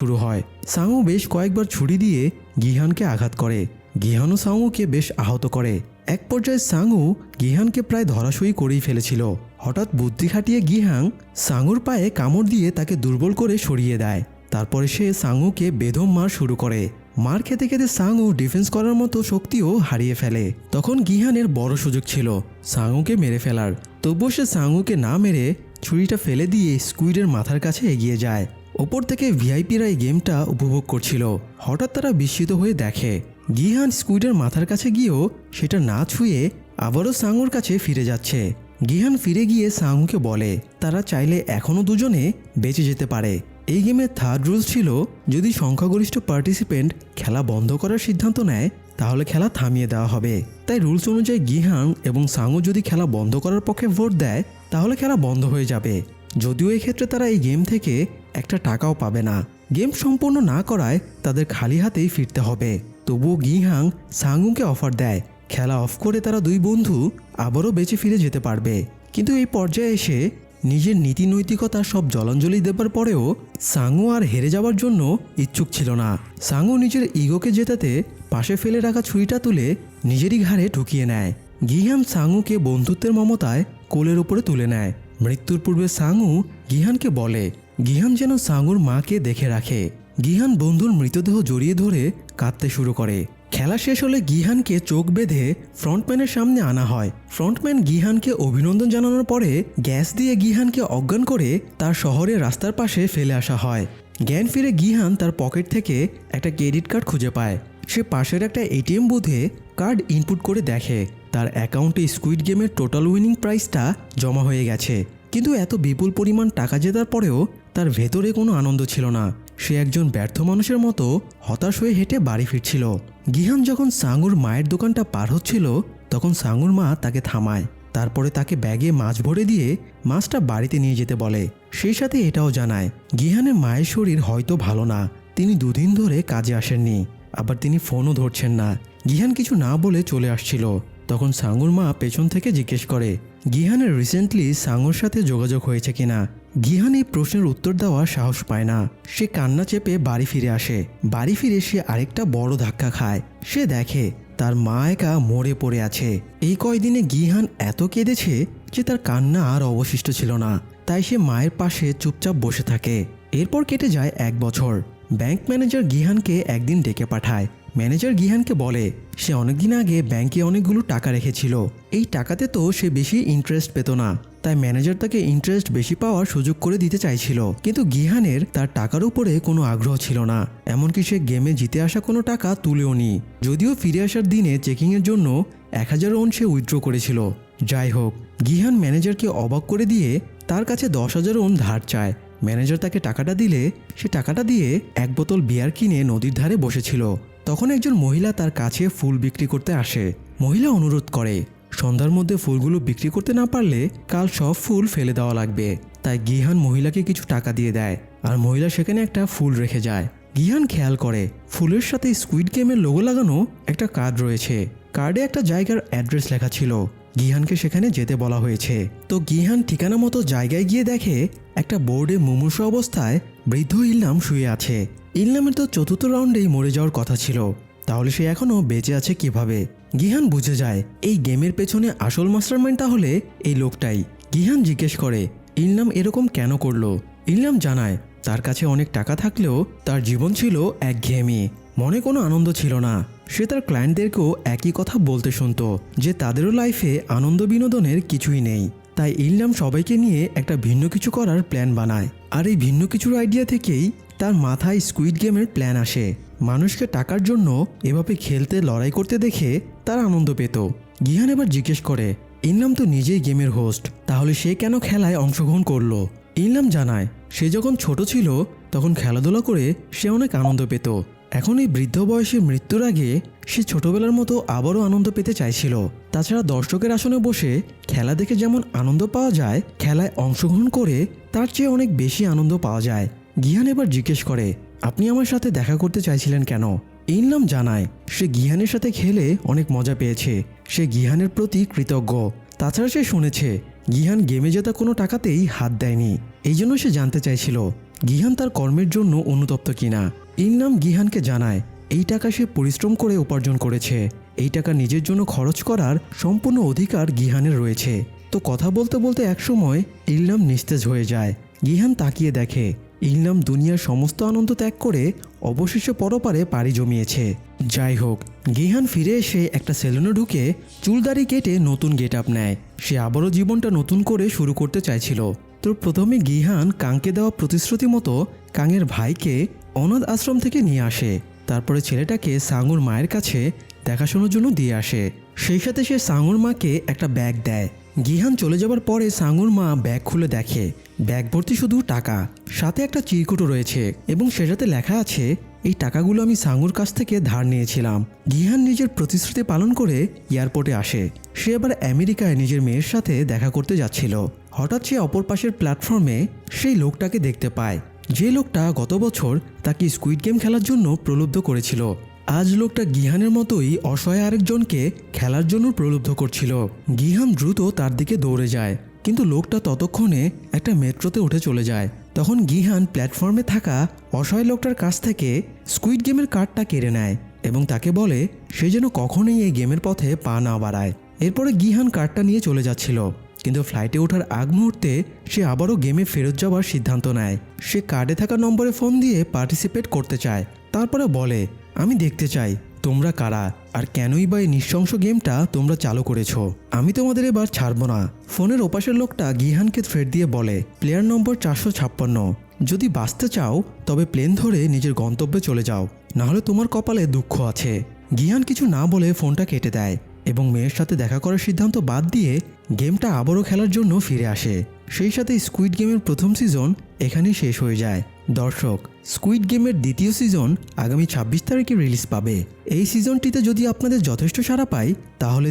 শুরু হয়। সাংউ বেশ কয়েকবার ছুরি দিয়ে গিহানকে আঘাত করে। গিহানও সাংউকে বেশ আহত করে। এক পর্যায়ে সাংউ গিহানকে প্রায় ধরাশয়ী করেই ফেলেছিল। হঠাৎ বুদ্ধি খাটিয়ে গিহান সাংউর পায়ে কামড় দিয়ে তাকে দুর্বল করে সরিয়ে দেয়। তারপরে সে সাংউকে বেদম মার শুরু করে। মার খেতে খেতে সাংউ ডিফেন্স করার মতো শক্তিও হারিয়ে ফেলে। তখন গিহানের বড় সুযোগ ছিল সাংউকে মেরে ফেলার। তবুও সে সাংউকে না মেরে ছুরিটা ফেলে দিয়ে স্কুইডের মাথার কাছে এগিয়ে যায়। ওপর থেকে ভিআইপিরা এই গেমটা উপভোগ করছিল। হঠাৎ তারা বিস্মিত হয়ে দেখে গিহান স্কুইডের মাথার কাছে গিয়েও সেটা না ছুঁয়ে আবারও সাংউর কাছে ফিরে যাচ্ছে। গিহান ফিরে গিয়ে সাংউকে বলে তারা চাইলে এখনও দুজনে বেঁচে যেতে পারে। এই গেমের থার্ড রুলস ছিল যদি সংখ্যাগরিষ্ঠ পার্টিসিপেন্ট খেলা বন্ধ করার সিদ্ধান্ত নেয় তাহলে খেলা থামিয়ে দেওয়া হবে। তাই রুলস অনুযায়ী গিহান এবং সাংউ যদি খেলা বন্ধ করার পক্ষে ভোট দেয় তাহলে খেলা বন্ধ হয়ে যাবে। যদিও এই ক্ষেত্রে তারা এই গেম থেকে একটা টাকাও পাবে না। গেম সম্পূর্ণ না করায় তাদের খালি হাতেই ফিরতে হবে। তবুও গিহাং সাংউকে অফার দেয় খেলা অফ করে তারা দুই বন্ধু আবারও বেঁচে ফিরে যেতে পারবে। কিন্তু এই পর্যায়ে এসে নিজের নীতি নৈতিকতা সব জলাঞ্জলি দেবার পরেও সাংউ আর হেরে যাওয়ার জন্য ইচ্ছুক ছিল না। সাংউ নিজের ইগোকে জেতাতে পাশে ফেলে রাখা ছুরিটা তুলে নিজেরই ঘাড়ে ঢুকিয়ে নেয়। গিহান সাংউকে বন্ধুত্বের মমতায় কোলের উপরে তুলে নেয়। মৃত্যুর পূর্বে সাংউ গিহানকে বলে গিহান যেন সাংউর মাকে দেখে রাখে। গিহান বন্ধুর মৃতদেহ জড়িয়ে ধরে কাঁদতে শুরু করে। খেলা শেষ হলে গিহানকে চোখ বেঁধে ফ্রন্টম্যানের সামনে আনা হয়। ফ্রন্টম্যান গিহানকে অভিনন্দন জানানোর পরে গ্যাস দিয়ে গিহানকে অজ্ঞান করে তার শহরের রাস্তার পাশে ফেলে আসা হয়। জ্ঞান ফিরে গিহান তার পকেট থেকে একটা ক্রেডিট কার্ড খুঁজে পায়। সে পাশের একটা এটিএম বুথে কার্ড ইনপুট করে দেখে তার অ্যাকাউন্টে স্কুইড গেমের টোটাল উইনিং প্রাইসটা জমা হয়ে গেছে। কিন্তু এত বিপুল পরিমাণ টাকা জেতার পরেও তার ভেতরে কোনো আনন্দ ছিল না। সে একজন ব্যর্থ মানুষের মতো হতাশ হয়ে হেঁটে বাড়ি ফিরছিল। গিহান যখন সাংউর মায়ের দোকানটা পার হচ্ছিল তখন সাংউর মা তাকে থামায়। তারপরে তাকে ব্যাগে মাছ ভরে দিয়ে মাছটা বাড়িতে নিয়ে যেতে বলে। সেই সাথে এটাও জানায় গিহানের মায়ের শরীর হয়তো ভালো না, তিনি দুদিন ধরে কাজে আসেননি, আবার তিনি ফোনও ধরছেন না। গিহান কিছু না বলে চলে আসছিল। তখন সাংউর মা পেছন থেকে জিজ্ঞেস করে গিহানের রিসেন্টলি সাংউর সাথে যোগাযোগ হয়েছে কিনা। গিহান এই প্রশ্নের উত্তর দেওয়ার সাহস পায় না। সে কান্না চেপে বাড়ি ফিরে আসে। বাড়ি ফিরে সে আরেকটা বড় ধাক্কা খায়। সে দেখে তার মা একা মরে পড়ে আছে। এই কয়দিনে গিহান এত কেঁদেছে যে তার কান্না আর অবশিষ্ট ছিল না। তাই সে মায়ের পাশে চুপচাপ বসে থাকে। এরপর কেটে যায় 1 বছর। ব্যাংক ম্যানেজার গিহানকে একদিন ডেকে পাঠায়। ম্যানেজার গিহানকে বলে সে অনেকদিন আগে ব্যাংকে অনেকগুলো টাকা রেখেছিল। এই টাকাতে তো সে বেশি ইন্টারেস্ট পেত না, তাই ম্যানেজার তাকে ইন্টারেস্ট বেশি পাওয়ার সুযোগ করে দিতে চাইছিল। কিন্তু গিহানের তার টাকার উপরে কোনো আগ্রহ ছিল না। এমনকি সে গেমে জিতে আসা কোনো টাকা তুলেও নি। যদিও ফিরে আসার দিনে চেকিংয়ের জন্য 1000 ওন সে উইথড্র করেছিল। যাই হোক, গিহান ম্যানেজারকে অবাক করে দিয়ে তার কাছে 10,000 ওন ধার চায়। ম্যানেজার তাকে টাকাটা দিলে সে টাকাটা দিয়ে 1 বোতল বিয়ার কিনে নদীর ধারে বসেছিল। তখন একজন মহিলা তার কাছে ফুল বিক্রি করতে আসে। মহিলা অনুরোধ করে সন্ধ্যার মধ্যে ফুলগুলো বিক্রি করতে না পারলে কাল সব ফুল ফেলে দেওয়া লাগবে। তাই গিহান মহিলাকে কিছু টাকা দিয়ে দেয় আর মহিলা সেখানে একটা ফুল রেখে যায়। গিহান খেয়াল করে ফুলের সাথে স্কুইড গেমের লোগো লাগানো একটা কার্ড রয়েছে। কার্ডে একটা জায়গার অ্যাড্রেস লেখা ছিল। গিহানকে সেখানে যেতে বলা হয়েছে। তো গিহান ঠিকানা মতো জায়গায় গিয়ে দেখে একটা বোর্ডে মুমূর্ষু অবস্থায় বৃদ্ধ ইলনাম শুয়ে আছে। ইলনামের তো 4র্থ রাউন্ডেই মরে যাওয়ার কথা ছিল, তাহলে সে এখনও বেঁচে আছে কিভাবে? গিহান বুঝে যায় এই গেমের পেছনে আসল মাস্টারমাইন্ড তাহলে এই লোকটাই। গিহান জিজ্ঞেস করে ইলনাম এরকম কেন করলো। ইলনাম জানায় তার কাছে অনেক টাকা থাকলেও তার জীবন ছিল একঘেয়েমি, মনে কোনো আনন্দ ছিল না। সে তার ক্লায়েন্টদেরকেও একই কথা বলতে শুনতো যে তাদেরও লাইফে আনন্দ বিনোদনের কিছুই নেই। তাই ইলনাম সবাইকে নিয়ে একটা ভিন্ন কিছু করার প্ল্যান বানায়। আর এই ভিন্ন কিছুর আইডিয়া থেকেই তার মাথায় স্কুইড গেমের প্ল্যান আসে। মানুষকে টাকার জন্য এভাবে খেলতে লড়াই করতে দেখে তার আনন্দ পেত। গিহান এবার জিজ্ঞেস করে ইলনাম তো নিজেই গেমের হোস্ট, তাহলে সে কেন খেলায় অংশগ্রহণ করলো? ইলনাম জানায় সে যখন ছোট ছিল তখন খেলাধুলা করে সে অনেক আনন্দ পেত। এখন এই বৃদ্ধ বয়সে মৃত্যুর আগে সে ছোটবেলার মতো আবারও আনন্দ পেতে চাইছিল। তাছাড়া দর্শকের আসনে বসে খেলা দেখে যেমন আনন্দ পাওয়া যায়, খেলায় অংশগ্রহণ করে তার চেয়ে অনেক বেশি আনন্দ পাওয়া যায়। গিহান এবার জিজ্ঞেস করে আপনি আমার সাথে দেখা করতে চাইছিলেন কেন? ইলনাম জানায় সে গিহানের সাথে খেলে অনেক মজা পেয়েছে। সে গিহানের প্রতি কৃতজ্ঞ। তাছাড়া সে শুনেছে গিহান গেমে জেতা কোনো টাকাতেই হাত দেয়নি। এই জন্য সে জানতে চাইছিল গিহান তার কর্মের জন্য অনুতপ্ত কিনা। ইলনাম গিহানকে জানায় এই টাকা সে পরিশ্রম করে উপার্জন করেছে, এই টাকা নিজের জন্য খরচ করার সম্পূর্ণ অধিকার গিহানের রয়েছে। তো কথা বলতে বলতে একসময় ইলনাম নিস্তেজ হয়ে যায়। গিহান তাকিয়ে দেখে ইলনাম দুনিয়ার সমস্ত আনন্দ ত্যাগ করে অবশেষে পরপারে পাড়ি জমিয়েছে। যাই হোক, গিহান ফিরে এসে একটা সেলুনে ঢুকে চুলদাড়ি কেটে নতুন গেট আপ নেয়। সে আবারও জীবনটা নতুন করে শুরু করতে চাইছিল। তো প্রথমে গিহান কাংকে দেওয়া প্রতিশ্রুতি মতো কাংয়ের ভাইকে অনাথ আশ্রম থেকে নিয়ে আসে। তারপরে ছেলেটাকে সাঙুর মায়ের কাছে দেখাশোনার জন্য দিয়ে আসে। সেই সাথে সে সাঙুর মাকে একটা ব্যাগ দেয়। গিহান চলে যাবার পরে সাঙুর মা ব্যাগ খুলে দেখে ব্যাগ ভর্তি শুধু টাকা, সাথে একটা চিরকুটও রয়েছে এবং সেটাতে লেখা আছে এই টাকাগুলো আমি সাঙুর কাছ থেকে ধার নিয়েছিলাম। গিহান নিজের প্রতিশ্রুতি পালন করে এয়ারপোর্টে আসে। সে এবার আমেরিকায় নিজের মেয়ের সাথে দেখা করতে যাচ্ছিল। হঠাৎ সে অপর পাশের প্ল্যাটফর্মে সেই লোকটাকে দেখতে পায়, যে লোকটা গত বছর তাকে স্কুইড গেম খেলার জন্য প্রলুব্ধ করেছিল। আজ লোকটা গিহানের মতোই অসহায় আরেকজনকে খেলার জন্য প্রলুব্ধ করছিল। গিহান দ্রুত তার দিকে দৌড়ে যায়, কিন্তু লোকটা ততক্ষণে একটা মেট্রোতে উঠে চলে যায়। তখন গিহান প্ল্যাটফর্মে থাকা অসহায় লোকটার কাছ থেকে স্কুইড গেমের কার্ডটা কেড়ে নেয় এবং তাকে বলে সে যেন কখনোই এই গেমের পথে পা না বাড়ায়। এরপরে গিহান কার্ডটা নিয়ে চলে যাচ্ছিল, কিন্তু ফ্লাইটে ওঠার আগ মুহূর্তে সে আবারও গেমে ফেরত যাওয়ার সিদ্ধান্ত নেয়। সে কার্ডে থাকা নম্বরে ফোন দিয়ে পার্টিসিপেট করতে চায়। তারপরে বলে আমি দেখতে চাই তোমরা কারা আর কেনই বা এই নৃশংস গেমটা তোমরা চালু করেছো। আমি তোমাদের এবার ছাড়বো না। ফোনের ওপাশের লোকটা গিহানকে থ্রেড দিয়ে বলে প্লেয়ার নম্বর 456, যদি বাঁচতে চাও তবে প্লেন ধরে নিজের গন্তব্যে চলে যাও, নাহলে তোমার কপালে দুঃখ আছে। গিহান কিছু না বলে ফোনটা কেটে দেয় এবং মেয়ের সাথে দেখা করার সিদ্ধান্ত বাদ দিয়ে গেমটা আবারও খেলার জন্য ফিরে আসে। সেই সাথে স্কুইড গেমের প্রথম সিজন এখানেই শেষ হয়ে যায়। দর্শক, স্কুইড গেমের দ্বিতীয় সিজন আগামী 26 তারিখে রিলিজ পাবে। এই সিজনটিতে যদি আপনাদের যথেষ্ট সাড়া পায় তাহলে